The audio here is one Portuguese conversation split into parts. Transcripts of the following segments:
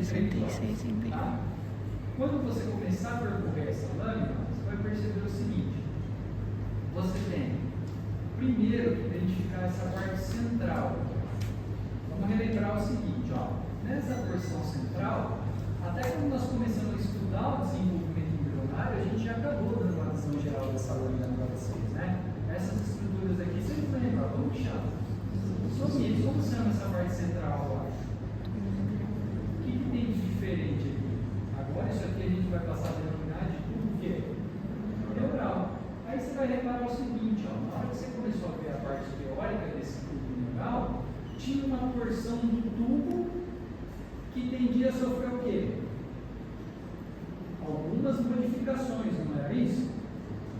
66 embriões. Tá? Quando você começar a percorrer essa lâmina, você vai perceber o seguinte: você tem primeiro que identificar essa parte central. Vamos relembrar o seguinte, ó. Nessa porção central, até quando nós começamos a estudar o desenvolvimento embrionário, a gente já acabou dando uma visão geral dessa lâmina para vocês, né? Essas estruturas aqui, vocês vão lembrar, como que chama? Somitos, como chama essa parte central agora? O que tem de diferente aqui? Agora isso aqui a gente vai passar a denominar de tudo o quê? Neural. Aí você vai reparar o seguinte, ó, na hora que você começou a ver a parte teórica desse tubo neural, tinha uma porção do tubo que tendia a sofrer o quê? Algumas modificações, não era isso?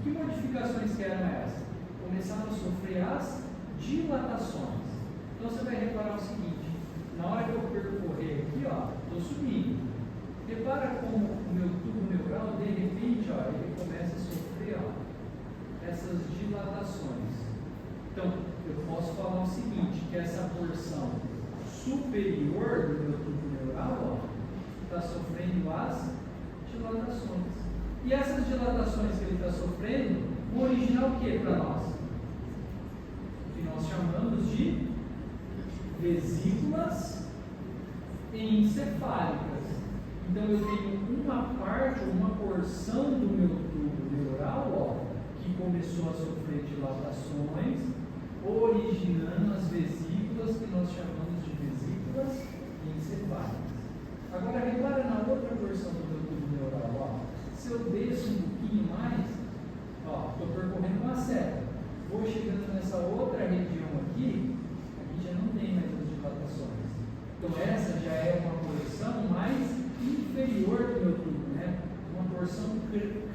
Que modificações que eram essas? Começaram a sofrer as dilatações. Então você vai reparar o seguinte: na hora que eu percorrer aqui, ó, estou subindo. Repara como o meu tubo neural, de repente, ó, ele começa a sofrer, ó, essas dilatações. Então, eu posso falar o seguinte, que essa porção superior do meu tubo neural está sofrendo as dilatações. E essas dilatações que ele está sofrendo vão originar o que para nós? Que nós chamamos de vesículas encefálicas. Então eu tenho uma parte, uma porção do meu tubo neural, ó, que começou a sofrer dilatações, originando as vesículas que nós chamamos de vesículas encefálicas. Agora repara na outra porção do meu tubo neural, ó. Se eu desço um pouquinho mais, ó, estou percorrendo uma seta, vou chegando nessa outra região aqui já não tem mais as dilatações. Então essa já é uma porção mais inferior do meu tubo, né? Uma porção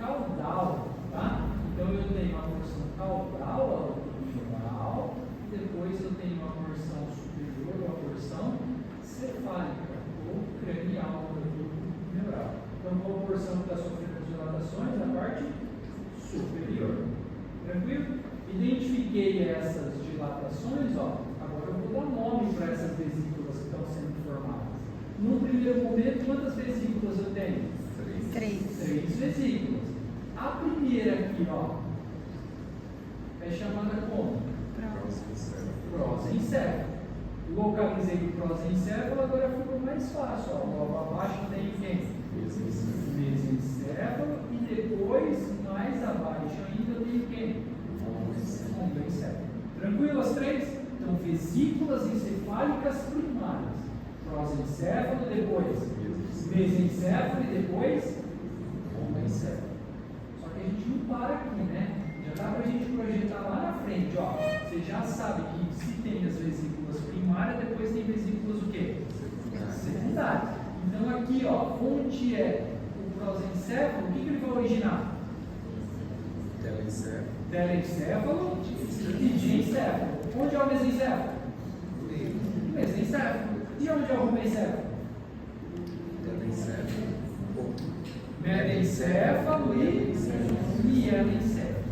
caudal, tá? Então eu tenho uma porção caudal ao tubo neural, e depois eu tenho uma porção superior, uma porção cefálica ou cranial do tubo neural. Então qual porção que está sofrendo as dilatações? A parte superior. Tranquilo? Identifiquei essas dilatações, ó. Agora eu vou dar nome para essas vesículas que estão sendo formadas. No primeiro momento, quantas vesículas eu tenho? Três vesículas. A primeira aqui, ó, é chamada como? Prosencéfalo. Localizei o prosencéfalo, agora ficou mais fácil. Ó. Logo abaixo tem quem? Mesencéfalo. E depois, mais abaixo ainda, tem quem? Ombencéfalo. Tranquilo as três? Então, vesículas encefálicas primárias. Prosencéfalo, depois mesencéfalo e depois ombencéfalo. Só que a gente não para aqui, né? Já dá para a gente projetar lá na frente, ó. Você já sabe que se tem as vesículas primárias, depois tem vesículas o quê? Secundárias. Então aqui, ó, onde é o prosencéfalo, o que ele vai originar? Telencéfalo e diencéfalo. Onde é o mesencéfalo? Mesencéfalo. E onde é o rubencéfalo? Medencéfalo e mielencéfalo.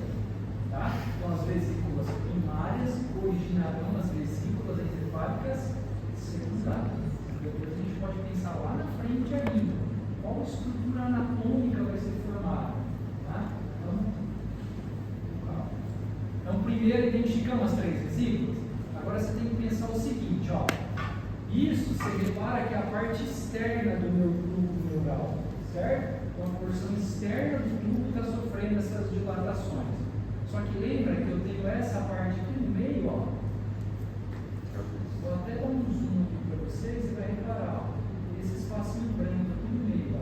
Tá? Então as vesículas primárias originarão as vesículas encefálicas secundárias. Depois a gente pode pensar lá na frente ainda. Qual estrutura anatômica vai ser formada? Tá? Então primeiro identificamos as três vesículas. Agora você tem que pensar o seguinte, ó. Isso você repara que é a parte externa do meu tubo neural, certo? Então a porção externa do tubo está sofrendo essas dilatações. Só que lembra que eu tenho essa parte aqui no meio, ó. Vou até dar um zoom aqui para vocês e vai reparar, ó. Esse espacinho branco aqui no meio, ó.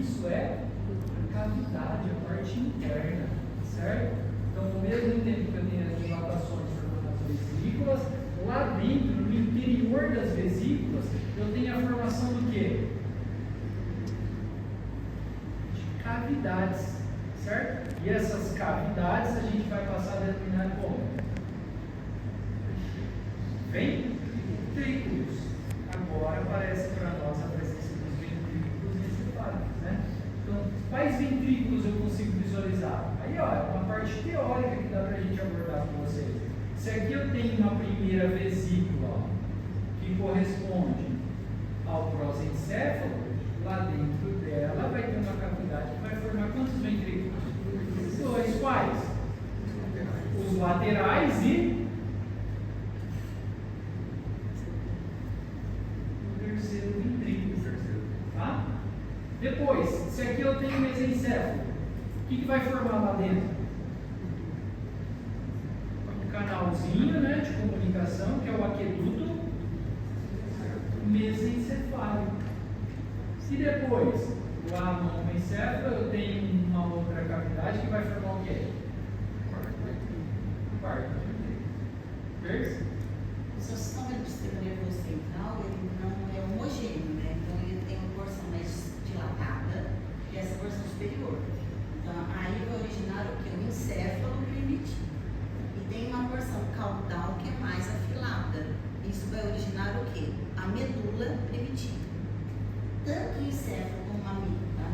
Isso é a cavidade, a parte interna, certo? Então, ao mesmo tempo que eu tenho as dilatações formando as vesículas, lá dentro, no interior das vesículas, eu tenho a formação do quê? De cavidades, certo? E essas cavidades a gente vai passar a denominar como? Ventrículos. Agora aparece para nós a presença dos ventrículos encefálicos, né? Então, quais ventrículos eu consigo visualizar? Aí, ó, é uma parte teórica que dá para a gente abordar com vocês. Se aqui eu tenho uma primeira vesícula, ó, que corresponde ao prosencéfalo, Depois, se aqui eu tenho mesencéfalo, o que vai formar lá dentro? Um canalzinho, né, de comunicação, que é o aqueduto mesencefálico. E depois, lá no encéfalo, eu tenho uma outra cavidade que vai formar o quê? Quarto. Percebe? O seu sistema do sistema nervoso central, ele não é homogêneo, né? Então ele tem uma porção mais dilatada que essa porção superior. Então aí vai originar o que? O encéfalo primitivo. E tem uma porção caudal que é mais afilada. Isso vai originar o que? A medula primitiva. Tanto o encéfalo como a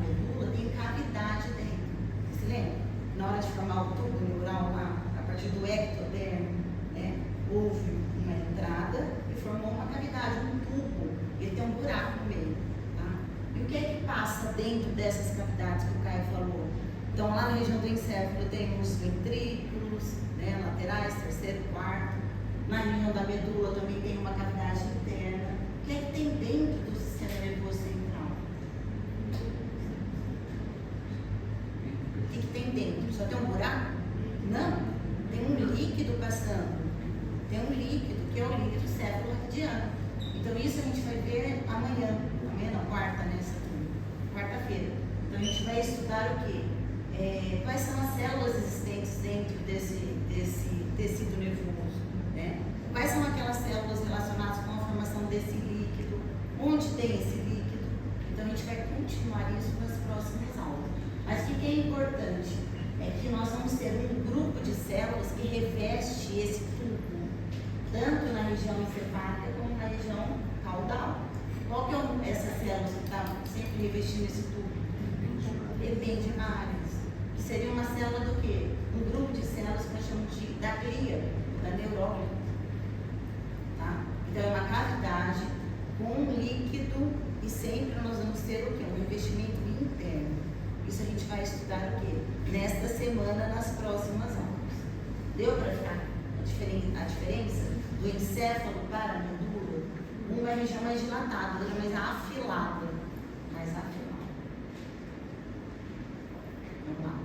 medula tem cavidade dentro. Você se lembra? Na hora de formar o tubo neural lá, a partir do ectodermo, né, houve uma entrada e formou uma cavidade, um tubo. Ele tem um buraco no meio. Tá? E o que é que passa dentro dessas cavidades que o Caio falou? Então, lá na região do encéfalo tem os ventrículos, né, laterais, terceiro, quarto. Na região da medula também tem uma cavidade interna. O que é que tem dentro do sistema nervoso central? O que tem dentro? Só tem um buraco? Não. Tem um líquido passando. Tem um líquido, que é o líquido céfalo-radiano. Então isso a gente vai ver amanhã. Amanhã não, quarta, né? Quarta-feira. Então a gente vai estudar o quê? Quais são as células existentes dentro desse tecido nervoso, né? Quais são aquelas células relacionadas com a formação desse líquido? Onde tem esse líquido? Então a gente vai continuar isso nas próximas aulas. Mas o que é importante? É que nós vamos ter um grupo de células que reveste esse tubo, tanto na região encefálica como na região caudal. Qual que é essa célula que está sempre revestindo esse tubo? Ependimárias. Que seria uma célula do quê? Um grupo de células que nós chamamos da glia, da neurônio. Tá? Então é uma cavidade com um líquido e sempre nós vamos ter o quê? Um revestimento interno. Isso a gente vai estudar o quê? Nesta semana, nas próximas aulas. Deu para ficar a diferença do encéfalo para a medula? Uma é a região mais dilatada, outra mais afilada. Mais afilada. Vamos lá.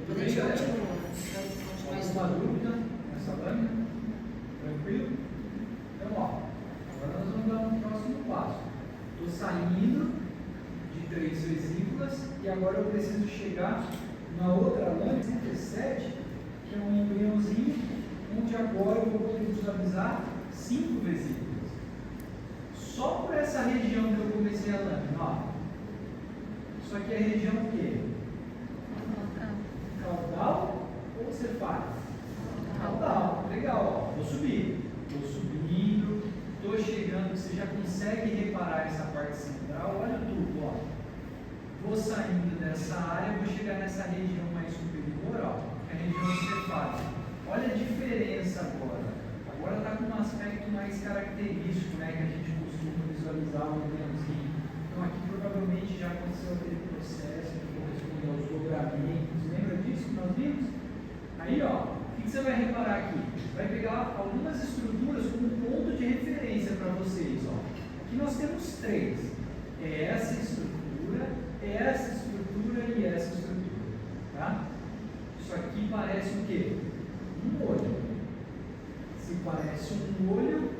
Depois a gente continua. Alguma dúvida nessa lâmina? Tranquilo? Então, ó, agora nós vamos dar um próximo passo. Estou saindo de 3 vesículas e agora eu preciso chegar na outra lâmina, 37, que é um embriãozinho, onde agora eu vou poder visualizar 5 vesículas. Só por essa região que eu comecei a lâmina, ó. Isso aqui é a região o quê? Caudal ou cefálica? Caudal, legal, ó. Vou subir. Estou subindo, estou chegando, você já consegue reparar essa parte central, olha tudo, ó. Vou saindo dessa área, vou chegar nessa região mais superior, ó, que é a região cefálica. Olha a diferença agora. Agora está com um aspecto mais característico, né, que a gente costuma visualizar um embriãozinho. Então aqui provavelmente já aconteceu aquele processo que corresponde aos dobramentos. Lembra disso que nós vimos? Aí, ó, o que você vai reparar aqui? Vai pegar algumas estruturas como ponto de referência para vocês, ó. Aqui nós temos 3. É essa estrutura e essa estrutura, tá? Isso aqui parece o quê? Um olho. Se parece um olho,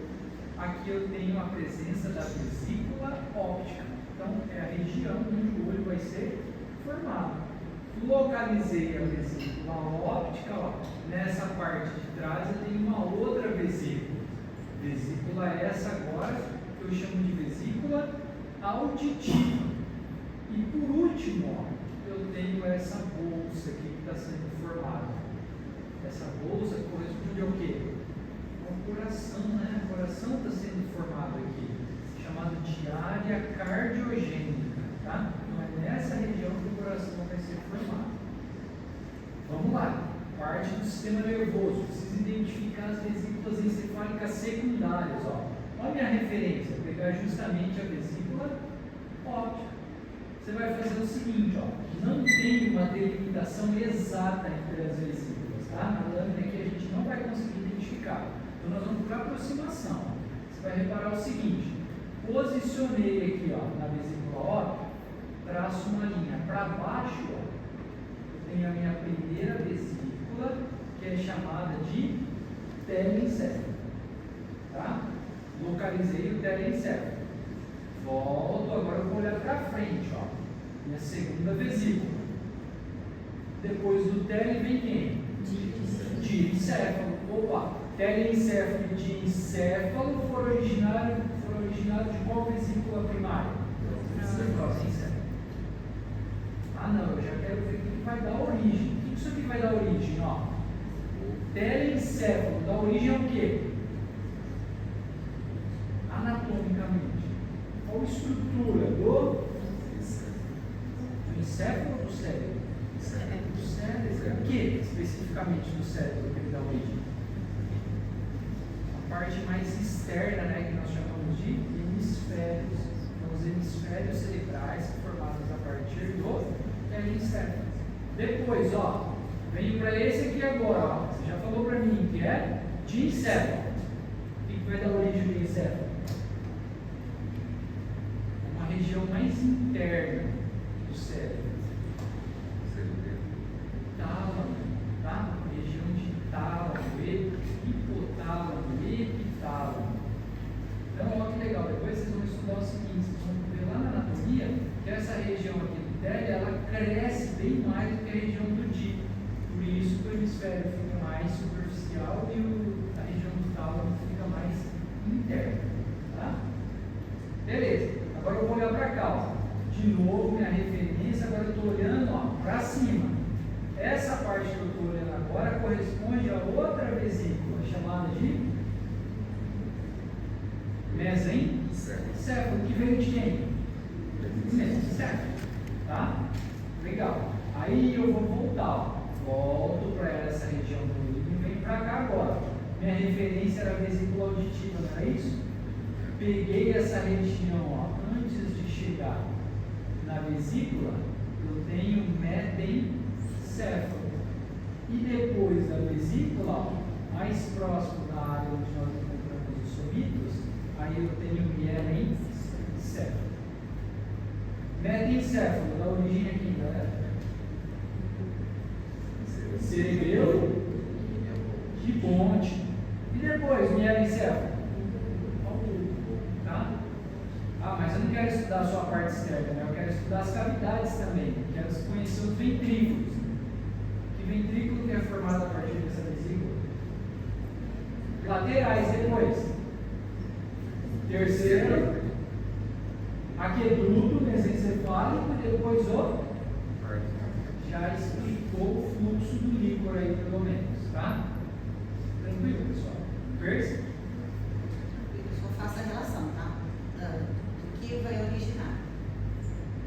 aqui eu tenho a presença da vesícula óptica. Então, é a região onde o olho vai ser formado. Localizei a vesícula óptica, ó. Nessa parte de trás eu tenho uma outra vesícula. Vesícula essa agora, que eu chamo de vesícula auditiva. E por último, ó, eu tenho essa bolsa aqui que está sendo formada. Essa bolsa corresponde ao quê? Ao coração, né? O coração está sendo formado aqui, chamado de área cardiogênica, tá? Então é nessa região que o coração vai ser formado. Vamos lá, parte do sistema nervoso. Preciso identificar as vesículas encefálicas secundárias, ó. Olha a minha referência, vou pegar justamente a vesícula óptica. Você vai fazer o seguinte, ó, não tem uma delimitação exata entre as vesículas, tá? Na lâmina aqui a gente não vai conseguir identificar. Então nós vamos por aproximação. Você vai reparar o seguinte, posicionei aqui, ó, na vesícula óptica, traço uma linha para baixo, ó, eu tenho a minha primeira vesícula, que é chamada de telencéfalo. Tá? Localizei o telencéfalo. Volto, agora eu vou olhar para frente, ó. Minha segunda vesícula. Depois do tele vem quem? Diencéfalo. Opa! Telencéfalo e diencéfalo foram originários de qual vesícula primária? Prosencéfalo. Ah não, eu já quero ver o que vai dar origem. O que isso aqui vai dar origem? Ó? Telencéfalo dá origem ao quê? Anatomicamente. Qual a estrutura do encéfalo ou do cérebro? Do cérebro. O que especificamente do cérebro que ele dá origem? A parte mais externa, né, que nós chamamos de hemisférios. Então, os hemisférios cerebrais formados a partir do telencéfalo. Depois, ó, venho para esse aqui agora, ó. Você já falou para mim que é diencéfalo. O que vai dar origem ao diencéfalo? Uma região mais interna do cérebro. Tálamo, tá? Região de tálamo, hipotálamo, epitálamo. Então, olha que legal. Depois vocês vão estudar o seguinte: vocês vão ver lá na anatomia que essa região aqui do tele, ela cresce bem mais do que a região do di. Por isso que o hemisfério fica mais superficial e a região do tálamo fica mais interna. Tá? Beleza. Agora eu vou olhar para cá. Ó. De novo, minha referência. Agora eu estou olhando para cima. Essa parte que eu estou olhando agora corresponde a outra vesícula, chamada de mesencéfalo, que veio de quem? Mesencéfalo. Tá? Legal. Aí eu vou voltar. Ó. Volto para essa região do olho e venho para cá agora. Minha referência era a vesícula auditiva, não era isso? Peguei essa região, ó, antes de chegar na vesícula, eu tenho mesencéfalo. E depois da vesícula, ó, mais próximo da área onde nós encontramos os somitos, aí eu tenho mielencéfalo. Mesencéfalo dá origem aqui, galera. Cerebelo de ponte. E depois, mielencéfalo. Tá? Ah, mas eu não quero estudar só a parte externa, né? Eu quero estudar as cavidades também. Quero conhecer os ventrículos. Que ventrículo que é formado a partir dessa vesícula? Laterais, depois. Terceiro, aqueduto mesencefálico, e depois o. Já explicou o fluxo do líquor aí, pelo menos, tá? Tranquilo, pessoal? Percebe? Eu só faço a relação, tá? Do que vai originar.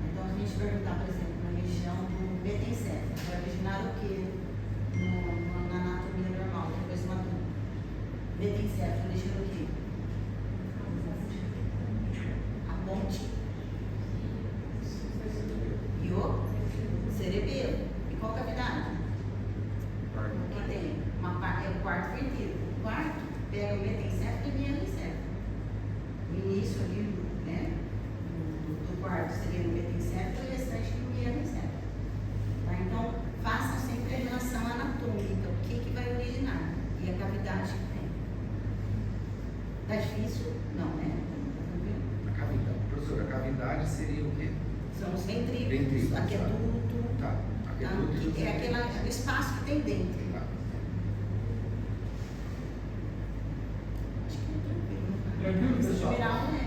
Então, a gente perguntar, por exemplo, na região do mesencéfalo, vai originar o que na anatomia normal, depois do adulto? Mesencéfalo origina o que? A ponte. E o cerebelo. E qual cavidade? Porque tem uma parte, é o quarto ventrículo. O quarto pega o mesencéfalo e o mieloencéfalo. O início ali, né, do quarto seria o mesencéfalo e o restante do mieloencéfalo. Tá? Então, façam sempre a relação anatômica, o que vai originar e a cavidade que tem. Tá difícil? Não, né? A cavidade. Professora, a cavidade seria o quê? São os ventrículos, Ventrículos, aqueduto, Tá. Aqueduto é aquele espaço que tem dentro. Tá. Acho que é tranquilo. Tranquilo, pessoal? Viral, né?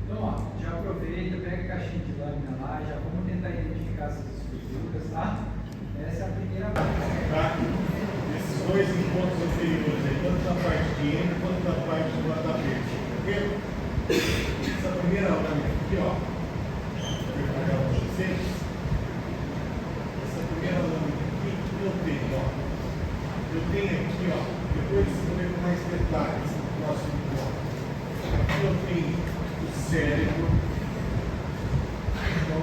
Então, ó, já aproveita, pega a caixinha de lâmina lá, já vamos tentar identificar essas estruturas, tá? Essa é a primeira parte. Tá? Esses dois encontros anteriores aí, tanto da parte de M quanto da parte do lado da frente. Entendeu? Essa primeira lâmina aqui, ó. Vou pegar para vocês. Essa primeira lâmina aqui, o que eu tenho, ó? Eu tenho aqui, ó. Depois vocês vão ver com mais detalhes no próximo bloco. Aqui eu tenho o cérebro. Então,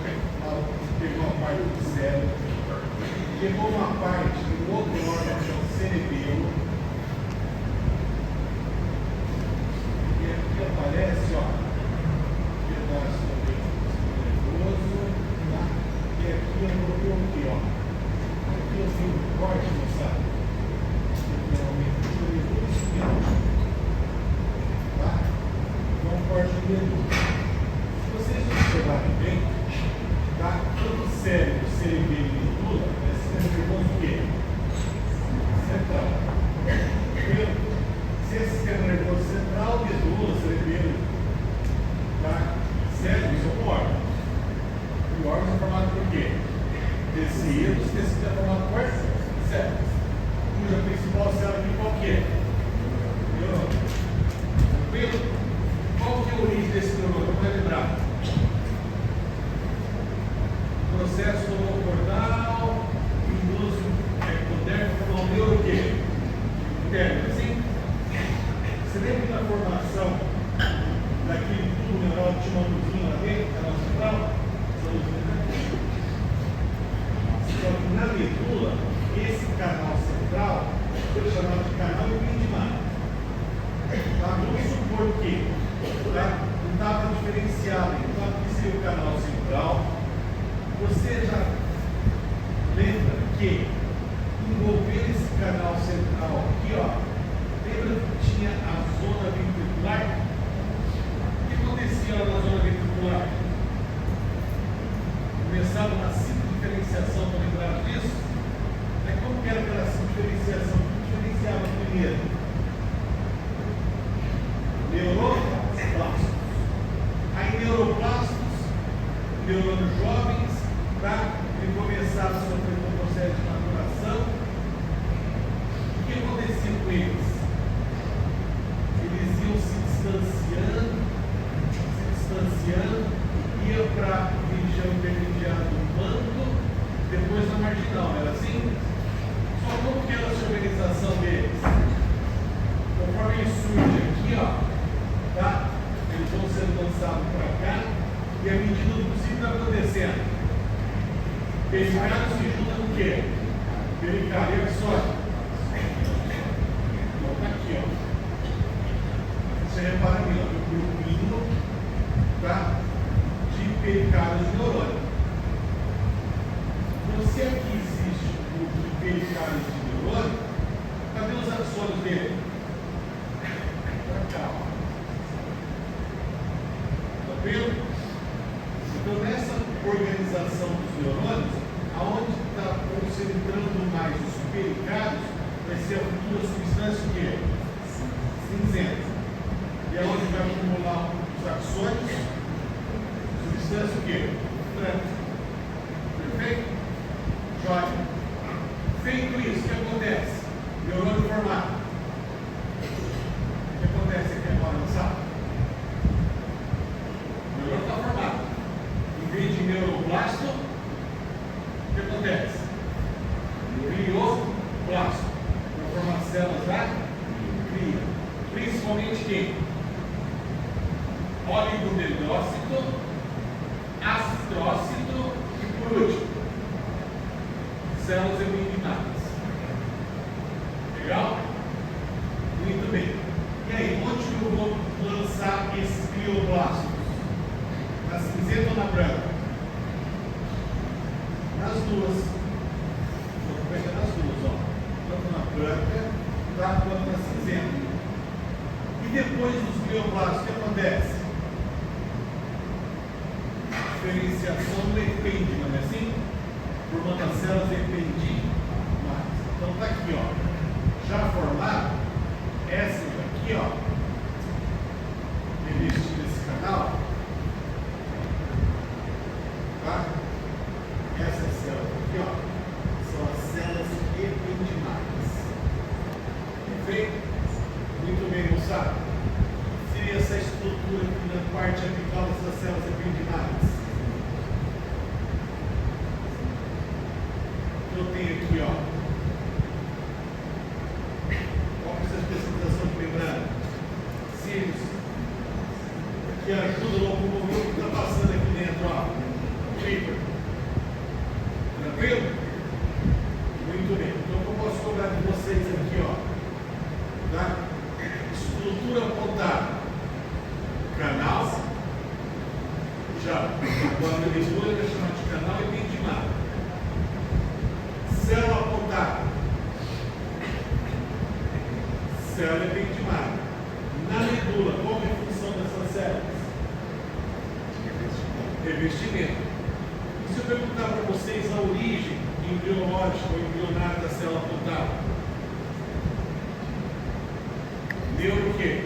pegou uma parte do cérebro. Pegou uma parte do outro órgão, que é o cerebelo. E aqui aparece, ó, pedaço do nervoso, tá? cérebro, cerebelo e medula, esse sistema nervoso o quê? Central. Se esse sistema nervoso central, medula, cerebelo, tá? Cérebro, isso é um órgão. E o órgão é formado por quê? Tecidos, tecido é formado por células. Cuja principal célula aqui qual que é? Neurônio. Tranquilo? Qual que é a origem desse neurônio? Vamos lembrar. Processo cordal induz o ectodérmico para o neuro o quê? Interno, assim? Você lembra da formação daquele tubo neural que tinha uma luzinha lá dentro, canal central? Essa luzinha aqui. Só que na medula, esse canal central foi chamado de canal ependimático. Tá? Vamos supor que não estava diferenciado, então aqui seria o canal central. Você já lembra que envolver esse canal central aqui, ó, lembra que tinha a zona ventricular? O que acontecia lá na zona ventricular? Começava uma simples diferenciação, para lembrar disso? Como que era aquela diferenciação? O que diferenciava primeiro? Neuroplastos. Aí neuroplastos, neurônios jovens, tá? Ele começava a sofrer com o processo de maturação. O que acontecia com eles? Eles iam se distanciando, ia para a região intermediária do manto, depois na marginal, era assim? Só como que era a organização deles? Conforme ele surge aqui, ó, tá? Eles vão sendo lançados para cá, e à medida do possível está acontecendo. Pericárdio se junta com o quê? Pericárdio absorve. Então está aqui, ó. Você repara ali, ó, o grupinho, tá? De pericárdios de neurônio. Então, se aqui existe o grupo de pericárdios de neurônio, cadê os axônios dele? Para cá, ó. Tá vendo? Então, nessa organização dos neurônios, aonde está concentrando mais os pericárdios, vai ser a futura substância o quê? Cinzenta. E aonde vai acumular os axônios? Substância o quê? Branca. Perfeito? Jóia. Feito isso, o que acontece? Neurônio formado. O que acontece aqui agora, não sabe? O neurônio está formado. Em vez de neuroplasto, o que acontece? Glioplasto. Para formar células da cria. Principalmente quem? Oligodendrócito, astrócito e, por último, células ependimáticas. Legal? Muito bem. E aí, onde que eu vou lançar esses glioblastos? Na cinzenta ou na branca? Nas duas. Vou pegar nas duas, ó. Tanto na branca, tá? Quanto na cinzenta. E depois dos glioblastos, o que acontece? Diferenciação do epêndima, não é assim? Formando as células ependimáticas. Então está aqui, ó. Já formado, essas aqui, ó, revestidas nesse canal, tá? Essas células aqui, ó, são as células ependimáticas. Perfeito? Muito bem, moçada. Seria essa estrutura aqui na parte apical dessas células ependimáticas. Eu tenho aqui, ó. Qual que é essa especificação de membrana? Cílios. Que ajuda o locomotor que está passando aqui dentro, ó. Fibra. Tranquilo? Muito bem. Então, eu posso cobrar de vocês aqui, ó. Tá? Estrutura apontada. Canal. Já. Agora, na mistura, vai chamar de canal ependimático. Célula apontada. Célula ependimática. Na medula, qual é a função dessas células? Revestimento. se eu perguntar para vocês a origem embriológica ou embrionária da célula apontada? Neuro o quê?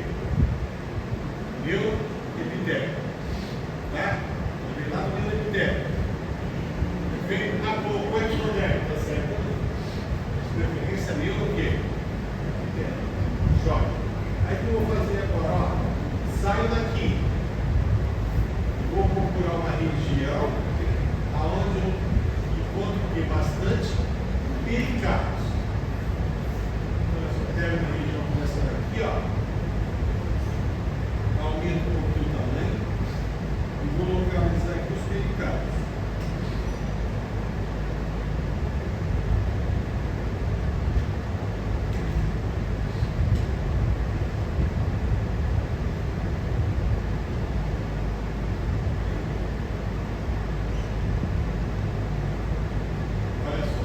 Neuroepitélio. Tá? Vem lá no neuroepitélio. Perfeito? Ah, pô, o ectodérmico, tá certo? De preferência, neuro o quê? Epitélio. Joga. Aí o que eu vou fazer agora? Ó, saio daqui. Vou procurar uma região onde eu encontro bastante pericardos. Então, essa termina região começa aqui, ó. Aumento um pouquinho o tamanho e vou localizar aqui os pericardos. Olha só.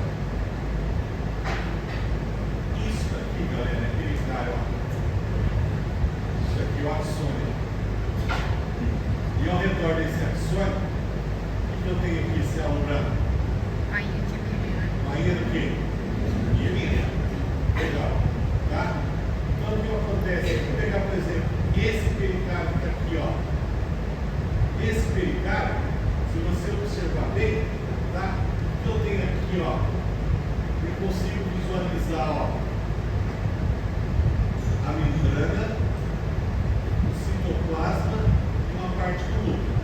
Isso aqui, galera, é pericárdio, ó. Isso aqui é o axônio. E ao redor desse axônio, o que eu tenho aqui, célula branca? Bainha de menina. Bainha do quê? Mielina. Legal. Tá? Então o que acontece? Vou pegar, por exemplo, esse pericárdio que está aqui, ó. Esse pericárdio, se você observar bem, tá? O que eu tenho aqui, ó? Eu consigo visualizar, ó, a membrana, o citoplasma e uma parte do núcleo.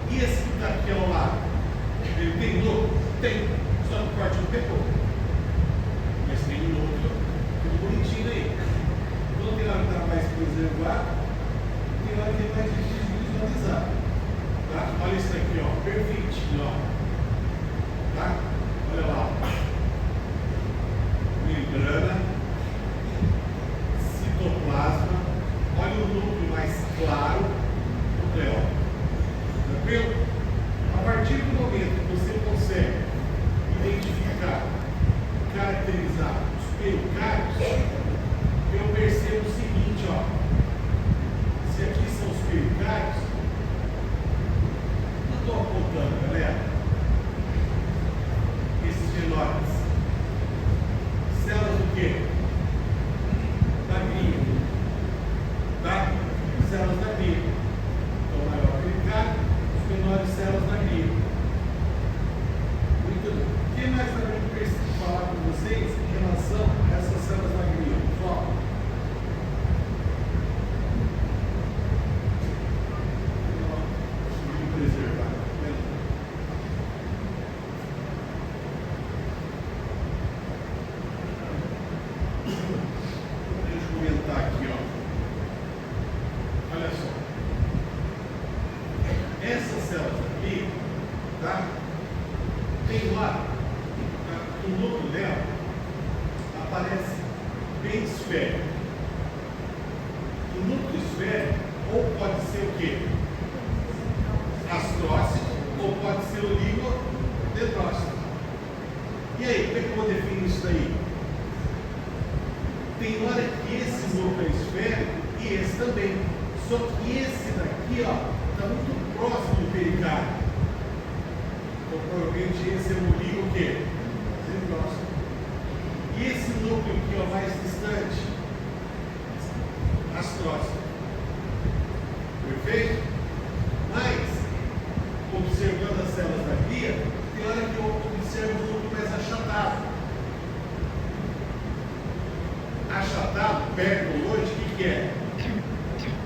E esse que está aqui ao lado, ele tem núcleo? Tem, só que parte não pegou. Mas tem um núcleo, tudo bonitinho aí. Quando tem hora que está mais preservado, tem hora que é mais difícil de visualizar. Tá? Olha isso aqui, ó, perfeitinho, ó. Tá? Olha lá, ó. Membrana, citoplasma, olha o núcleo mais claro do cleó. Tranquilo? A partir do momento que você consegue identificar, caracterizar os pericárdios, eu percebo o seguinte, ó. Se aqui são os pericárdios, eu estou apontando, galera, esses genótipos. Células do quê? Da glia. Tá? Células da glia. Então, o maior pericárdio, os menores células da glia. Muito bem. O que mais também eu preciso falar com vocês em relação a essas células da glia? Pessoal, vou preservar. Deixa eu comentar aqui, ó. Olha só. Essas células aqui, tá? Tem lá, tá? O núcleo dela aparece bem esférico. O núcleo esférico ou pode ser o quê? Astrócito ou pode ser oligodendrócito. E aí, como é que eu vou definir isso daí? Tem hora que esse núcleo é esférico e esse também. Só que esse daqui, ó, está muito próximo do pericárdio. Então, provavelmente esse é o oligo o quê? Dendrócito. E esse núcleo aqui, ó, mais distante? Astrócito. Perfeito? Mas, observando as células da glia, tem hora que eu observo o núcleo mais achatado. Achatado, perto ou longe, o que é?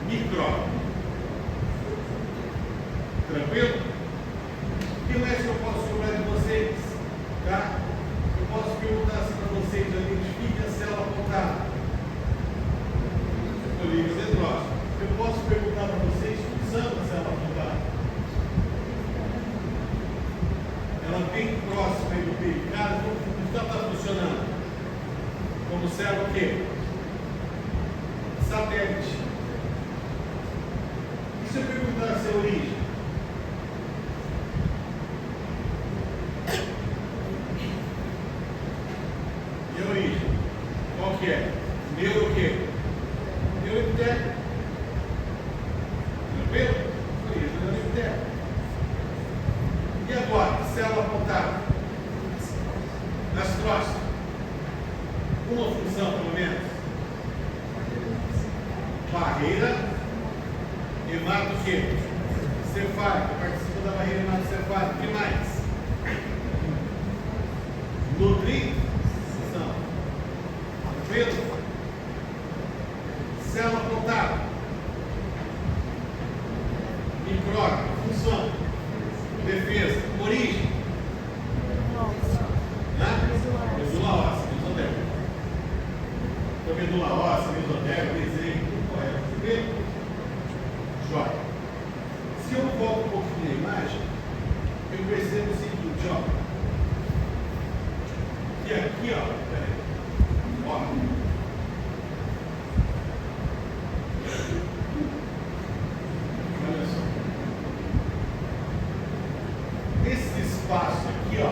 Micróbio. Tranquilo? O que mais que eu posso cobrar de vocês? Tá? Eu posso perguntar assim para vocês, identifique a célula apontada. Oligodendrócito. Eu posso perguntar para vocês usando a célula apontada. Ela bem próxima aí do pericárdio, como está funcionando? Como célula o quê? Satélite. E se eu perguntar a sua origem? E a origem? Qual que é? Neuro o quê? Neuroepitélio. Tranquilo? Origem do neuroepitélio. célula apontada? Nas costas. Uma função, pelo menos. Barreira hematoquê? Cefálica. Participa da barreira hematocefálica. O que mais? Nutrição. Pelo. Célula apontada. Micróbio. Função. Defesa. Origem. Medula óssea. Mesodérmica. Então, medula óssea, mesodérmica, desenho, tudo correto. Você vê? Joia. Se eu volto um pouquinho na imagem, eu percebo o seguinte, ó. E aqui, ó. Peraí. Ó. Olha só. Esse espaço aqui, ó,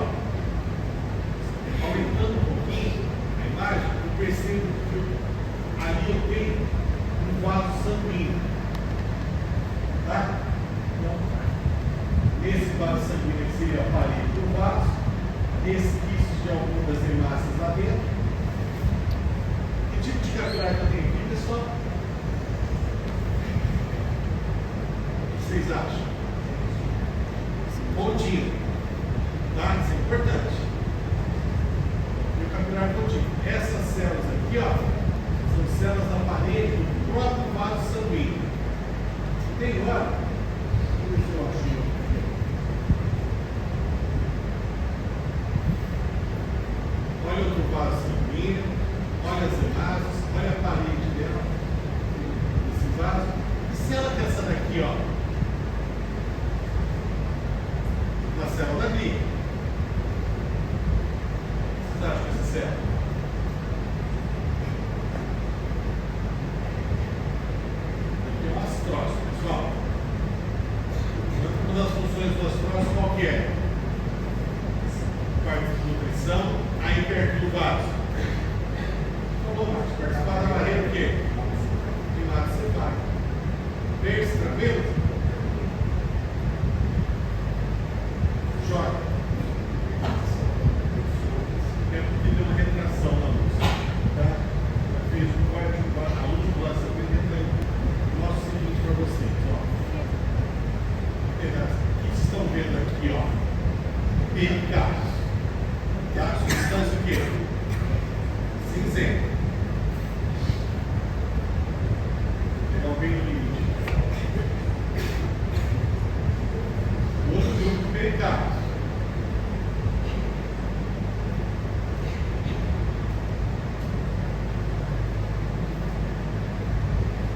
aumentando um pouquinho a imagem, eu percebo que ali eu tenho um vaso sanguíneo. Tá? Nesse vaso sanguíneo que seria a parede do vaso, resquícios de algumas das hemácias lá dentro. Que tipo de capilar que eu tenho aqui, pessoal? O que vocês acham? Contínuo. Tá? Isso é importante. E o capilar contínuo. Essas células aqui, ó, são células da parede do próprio vaso sanguíneo. Tem agora? Deixa eu ver se eu acho. Olha outro vaso sanguíneo, olha as hemácias, olha a parede dela, esse vaso. Que célula que é essa daqui, ó? Uma célula ali. Vocês acham que essa célula? Aqui é um astrócito, pessoal. Uma das funções do astrócito qual que é? Parte de nutrição, aí perto do vaso. Então vamos lá, participar da barreira o quê? Hematocefálica. Verde, tranquilo? Joia. É porque deu uma retração na luz. Tá? Já fez um código, a luz do lado dentro do nosso seguinte para vocês. Ó. O que vocês estão vendo aqui? Ó? PK. Tá? Substância o quê? Cinzenta. Pegar bem no limite. Outro grupo pericardo.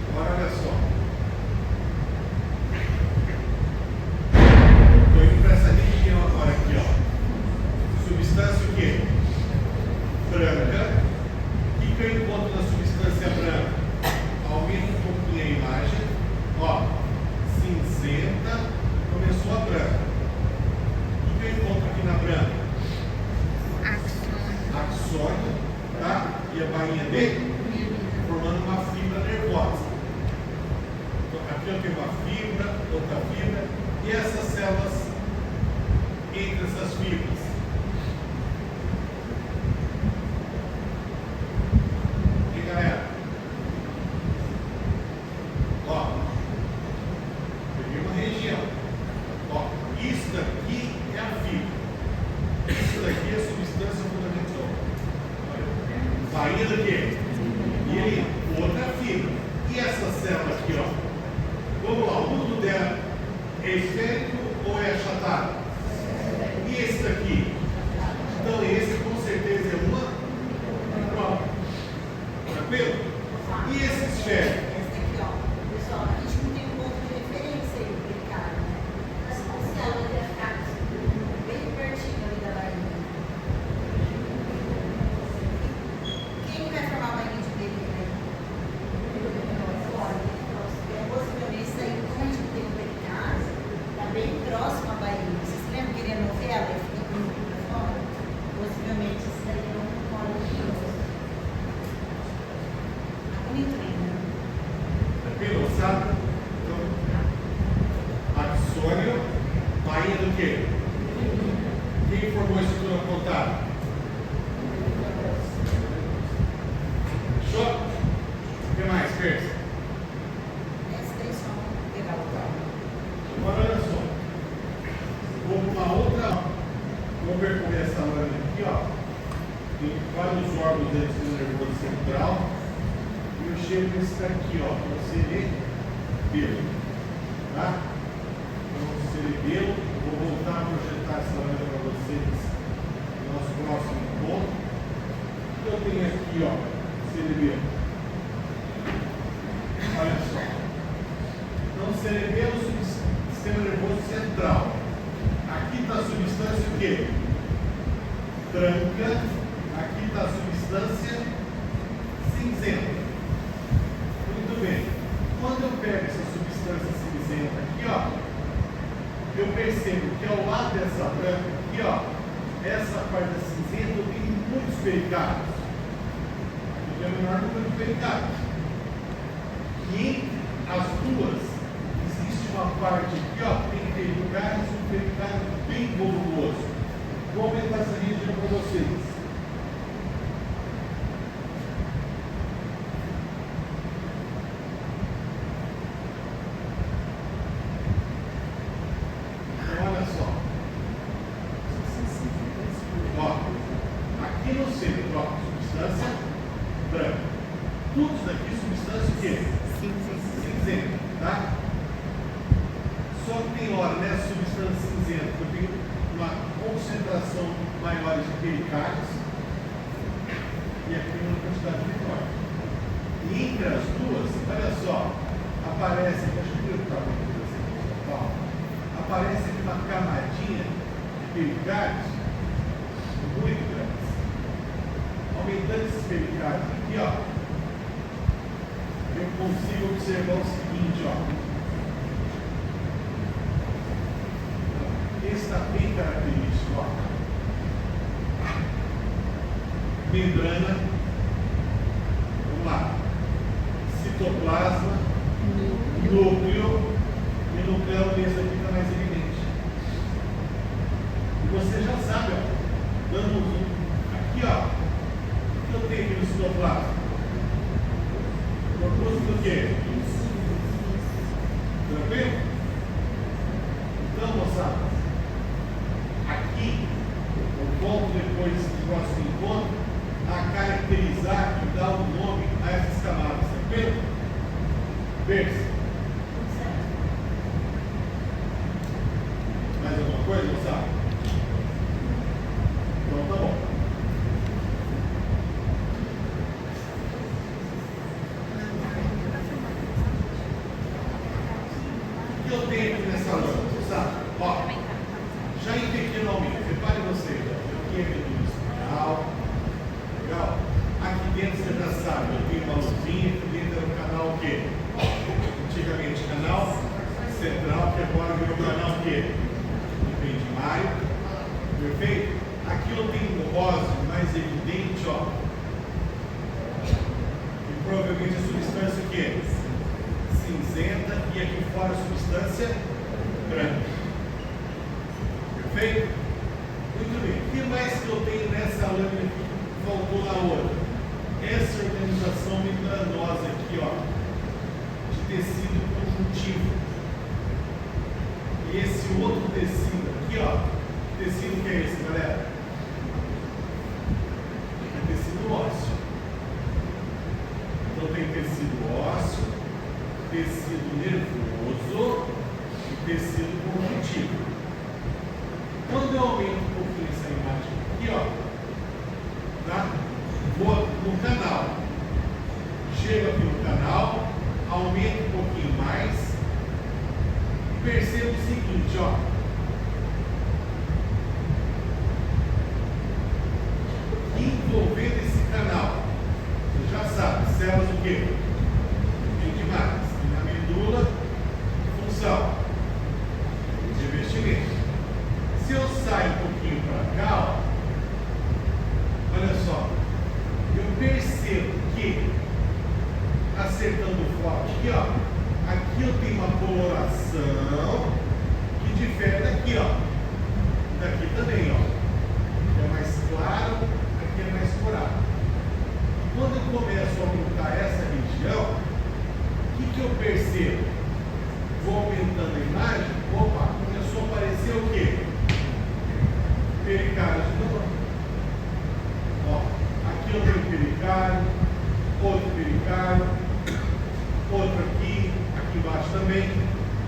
Agora olha só. Estou indo para essa região agora aqui, ó. Substância o quê? Branca. O que eu encontro na substância branca? Aumenta um pouquinho a imagem. Ó, cinzenta, começou a branca. O que eu encontro aqui na branca? Axônio, tá? E a bainha dele? Formando uma fibra nervosa. Então, aqui eu tenho uma fibra, outra fibra, e essas células entre essas fibras. E galera, ó, peguei uma região. Ó, isso daqui é a fibra. Isso daqui é a substância fundamental. Olha, bainha do quê? E aí, outra fibra. E essa célula aqui, ó? Vamos lá, o mundo dela é esférico ou é achatado? E esse daqui? Então esse com certeza é uma micróbio. Tranquilo? E esse esférico? Essa aqui, ó. Pessoal, a gente não tem um ponto de referência aí do pericardo, né? Mas como se ela ia ficar bem pertinho ali da barriga. Quem vai formar a barriga de bebê, né? Possivelmente isso aí, como a gente tem o pericardo, está bem próximo à barriga. Vocês lembram que ele é novela e fica com o pra fora? Possivelmente isso daí é um colo de osso. Tá bonito ainda. Tranquilo? Sabe? Então, axônio, bainha do quê? formou a estrutura pontada? Fechou? O que mais, Persa? Essa daí só pegar o carro. Agora olha só. Vou para uma outra. Vou percorrer essa lâmina aqui, ó. Tem vários órgãos do sistema nervoso central. E eu chego nesse daqui, ó. Que é o cerebelo. Tá? Então, o cerebelo. Vou voltar a projetar essa lâmina para vocês no nosso próximo encontro. Eu tenho aqui, ó. Cerebelo. Olha só. Então, cerebelo, sistema nervoso central. Aqui está a substância o quê? Branca. Aqui está a substância cinzenta. Muito bem. Quando eu pego essa substância cinzenta aqui, ó, eu percebo que ao lado dessa branca aqui, ó, essa parte da cinzenta eu tenho muitos pericárdios. Aqui é o menor número de pericárdios. E entre as duas, existe uma parte aqui, ó, que tem pericárdios, um pericárdio bem volumoso. Vou aumentar essa região para vocês. Então, olha só. Ó, aqui no centro, ó, substância branca. Tudo isso daqui, substância o quê? Cinzenta, tá? Só que tem hora nessa substância cinzenta que eu tenho uma concentração maior de pericárdios e aqui uma quantidade menor. E entre as duas, olha só, aparece aqui, acho que eu estava aqui, aparece aqui uma camadinha de pericárdios muito grandes. Aumentando esses pericárdios aqui, ó, eu consigo observar o seguinte, ó. Esse está bem característico, ó. Membrana, vamos lá, citoplasma, núcleo, e no nuclear mesmo aqui está mais evidente. E você já sabe, ó, dando um zoom, aqui, ó, o que eu tenho aqui no citoplasma? Propôs do quê? Tranquilo? Então, moçada, aqui eu volto depois do próximo encontro a caracterizar e dar um nome a essas camadas, tranquilo? Persa. Mais alguma coisa, moçada? Então tá bom. O que eu tenho aqui nessa lâmina, você sabe? Ó, já em pequeno aumento, repare vocês, ó, aqui é medula espinhal, legal? Aqui dentro você já sabe, eu tenho uma luzinha, aqui dentro era um canal o quê? Antigamente canal central, que agora virou canal o quê? Ependimário, perfeito? Aqui eu tenho um rosa mais evidente, ó, e provavelmente a substância o quê? Cinzenta, e aqui fora a substância branca. Perfeito? Muito bem. O que mais que eu tenho nessa lâmina aqui que faltou na outra? Essa organização membranosa aqui, ó, de tecido conjuntivo. E esse outro tecido aqui, ó, tecido que é esse, galera? É tecido ósseo. Então tem tecido ósseo, tecido nervoso e tecido conjuntivo. Quando eu aumento um pouquinho essa imagem aqui, ó, tá? Vou no canal, chego aqui no canal, aumento um pouquinho mais e percebo o seguinte, ó. Envolvendo esse canal, você já sabe, células o quê? Ependimárias, na medula, função, revestimento. Se eu saio um pouquinho para cá, ó, olha só, eu percebo que, acertando o foco aqui, ó, aqui eu tenho uma coloração que difere daqui, ó, daqui também, ó.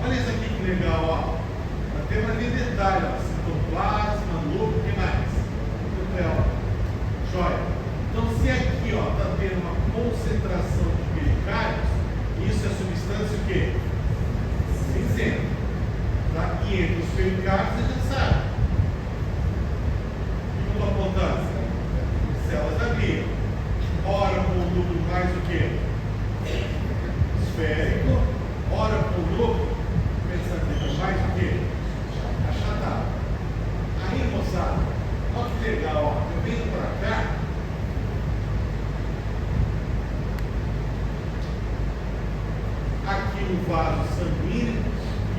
Olha isso aqui que legal, ó. Nós temos ali detalhe, ó. Citoplasma, núcleo, o que mais? Nucleol. Joia. Então, se aqui, ó, está tendo uma concentração de pericários, isso é substância o quê? Cinzenta. Tá? E entre os pericários, você já sabe. O que eu estou apontando? Células da glia. Ora com o núcleo mais o quê? Esférico. Ora com o núcleo, pensando mais o quê? Achatado. Aí, moçada, olha que legal, ó. Eu venho para cá. Aqui um vaso sanguíneo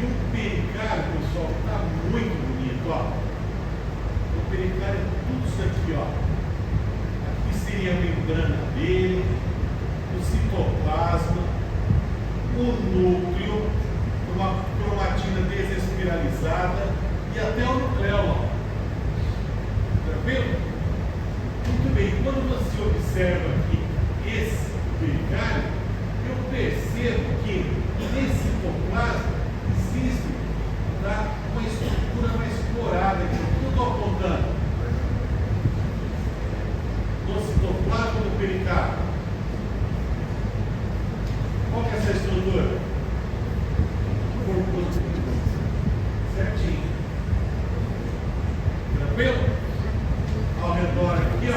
e um pericário, pessoal, está muito bonito, ó. O pericário é tudo isso aqui, ó. Aqui seria a membrana dele, o citoplasma, o núcleo, uma cromatina desespiralizada e até o nucleol, ó. Tranquilo? Muito bem, quando você observa aqui esse pericário, eu percebo que nesse citoplasma existe uma estrutura mais explorada aqui. O que eu estou apontando? No citoplasma do pericárdio. Qual que é essa estrutura? Corpo certinho. Tranquilo? Ao redor aqui, ó.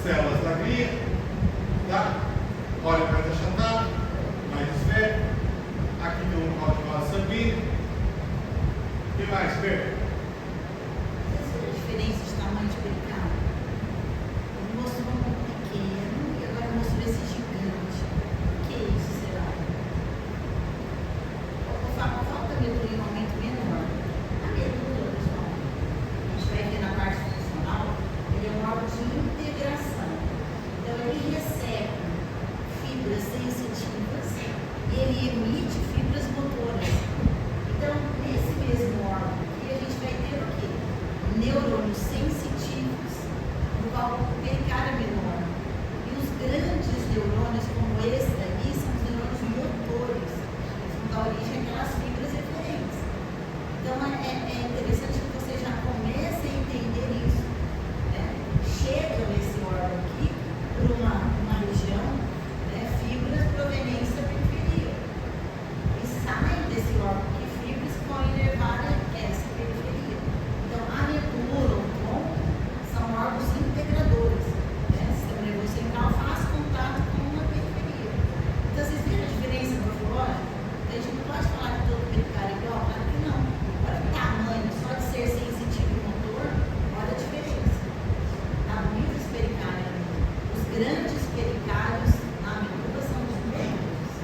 Células da glia. Tá? Olha mais achatado, mais esférico. Aqui tem um local de vaso sanguíneo. O que mais, Pedro? Essa é a diferença de tamanho de pericárdio. Ele mostrou um pouco pequeno e agora mostrou esse gigante. O que é isso, será? Falta a medula em um aumento menor. A medula, pessoal, a gente vai ver na parte funcional, ele é um órgão de integração. Então, ele recebe fibras sensitivas e ele emite fibras motoras. Então, nesse mesmo órgão aqui, a gente vai ter o quê? Neurônios sensitivos, no qual o pericárdio é menor. E os grandes neurônios, como esse daqui, são os neurônios motores. Eles vão dar origem àquelas fibras referentes. Então, é interessante que você já comece a entender isso. Né? Chega nesse órgão aqui por uma região, né, fibras provenientes da periferia. E saem desse órgão aqui fibras que vão inervar essa periferia. Então, a medula, o tronco, são órgãos integradores. Né? O sistema nervoso central faz contato com a periferia. Então, vocês viram a diferença morfológica? A gente não pode falar que todo pericárdio é igual, claro que não. Olha o tamanho, só de ser sensitivo e motor, olha a diferença. Tá bonito esse pericárdio. Os grandes pericárdios na medula são os motores.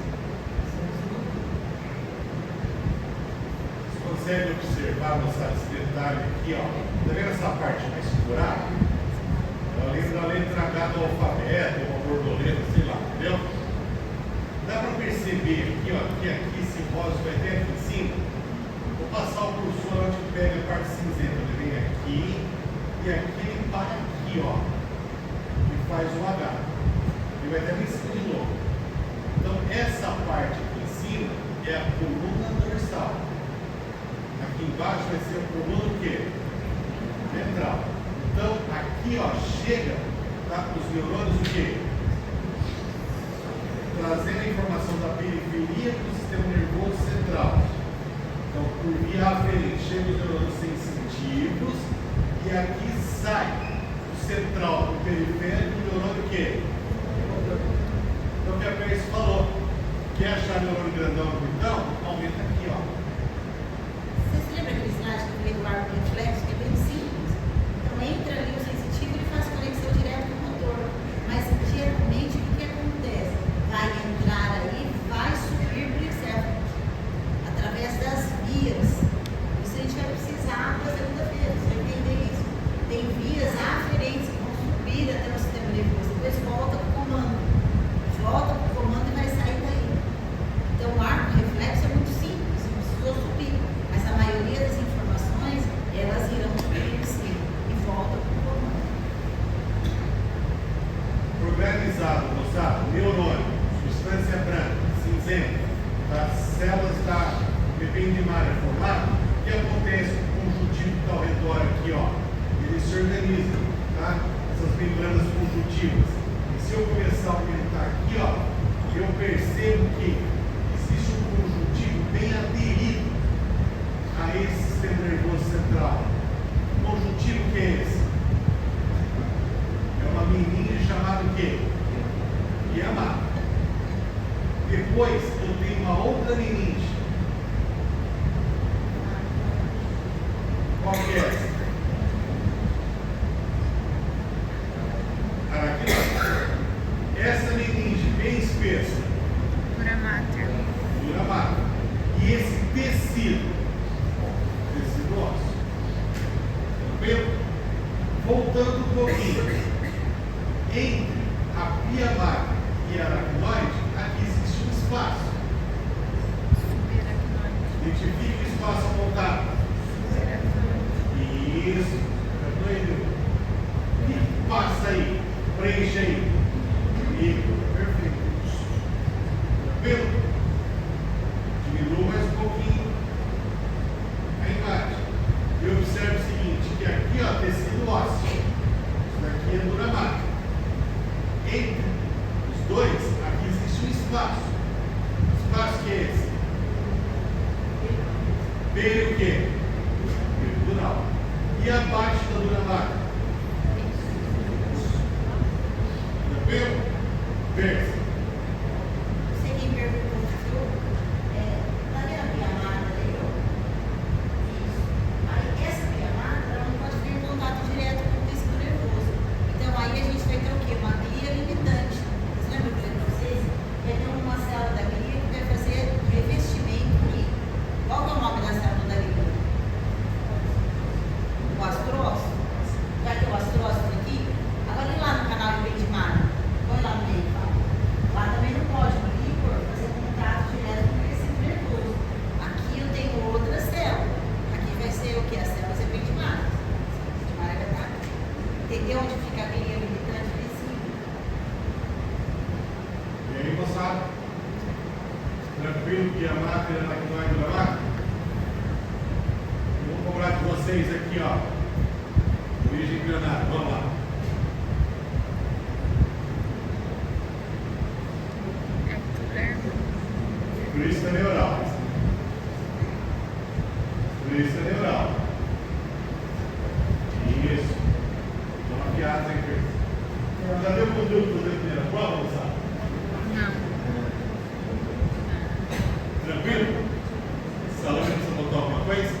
Você consegue observar, moçada, esse detalhe aqui, ó. Tá vendo essa parte mais curada? Eu lembro da letra H do alfabeto, uma borboleta, sei lá, entendeu? Dá para perceber aqui, ó, que aqui esse rosa vai ter aqui em cima. Vou passar o cursor onde pega a parte cinzenta. Ele vem aqui e aqui ele para aqui, ó. E faz o H. Ele vai até em cima de novo. Então, essa parte aqui em cima é a coluna dorsal. Aqui embaixo vai ser a coluna o quê? Ventral. Então, aqui, ó, chega, tá, os neurônios o quê? Trazendo a informação da periferia para o sistema nervoso central. Então, por via aferente, chega os neurônios sensitivos e aqui sai o central, o periférico, o neurônio o quê? Então, o que a Pérez falou, quer achar neurônio grandão no bonitão? Aumenta aqui, ó. Vocês lembram aquele slide que eu falei do arco reflexo, que é bem simples? Então, entra ali o sensitivo e faz conexão direto com o motor. Mas, geralmente, o que acontece? Vai entrar aí, vai subir para o encéfalo, através das vias. Isso a gente vai precisar para a segunda-feira, você vai entender isso. Tem vias aferentes que vão subir até o sistema nervoso, depois volta para o comando. Volta para o comando e vai sair daí. Então, o arco reflexo é muito simples, não precisou subir. Mas a maioria das informações, elas irão a célula está, depende de área formada, o que acontece com o conjuntivo que está ao redor aqui, ó? Ele se organiza, tá? Essas membranas conjuntivas. E se eu começar a aumentar aqui, ó, eu percebo que existe um conjuntivo bem aderido a esse sistema nervoso central. O conjuntivo que é esse? É uma meninge chamada o quê? Guiamata. Depois eu tenho uma outra meninge. Qual que é essa? Araquinoide. Essa meninge bem espessa. Dura mater. Dura mater. E esse tecido ósseo. Tranquilo? Voltando um pouquinho. Entre a pia mater e a aracnoide, aqui existe um espaço. Subaracnoide. Identifique o espaço apontado. Isso. O que passa aí? Preenche aí. Isso. Perfeito. Tranquilo? Diminua mais um pouquinho. Aí embaixo. E observe o seguinte, que aqui, ó, tecido ósseo. Isso daqui é dura mater. Entre os dois, aqui existe um espaço. O espaço que é esse? Veio o quê? Peridural. E abaixo da dura mater? Tranquilo? Versa. Você me perguntou se eu. Tá vendo a piamada ali, ó? Isso. Aí essa piamada, ela não pode ter contato direto com o tecido nervoso. Então aí a gente vai ter o quê? Uma glia limitante. Você lembra que eu falei pra vocês? Vai ter uma célula da glia que vai fazer revestimento aqui. Qual que é o nome da célula da glia? O astrócito. Já que o astrócito aqui, agora ir lá no canal de Bendimário. Põe lá no meio, fala. Lá também não pode, no líquor, fazer contato direto com o tecido nervoso. Aqui eu tenho outra célula. Aqui vai ser o que? A célula serpentemária. Serpentemária vai estar aqui. Entendeu onde fica a glia limitante ali em cima? E aí, moçada? Tranquilo que a máquina não vai durar? Eu vou cobrar de vocês aqui, ó. Origem embrionária. Vamos lá. Crista neural. Crista neural. Isso. Toma piada, hein, Cris? Já deu conteúdo para fazer a primeira prova, moçada? Não. Tranquilo? Esse aluno precisa botar alguma coisa?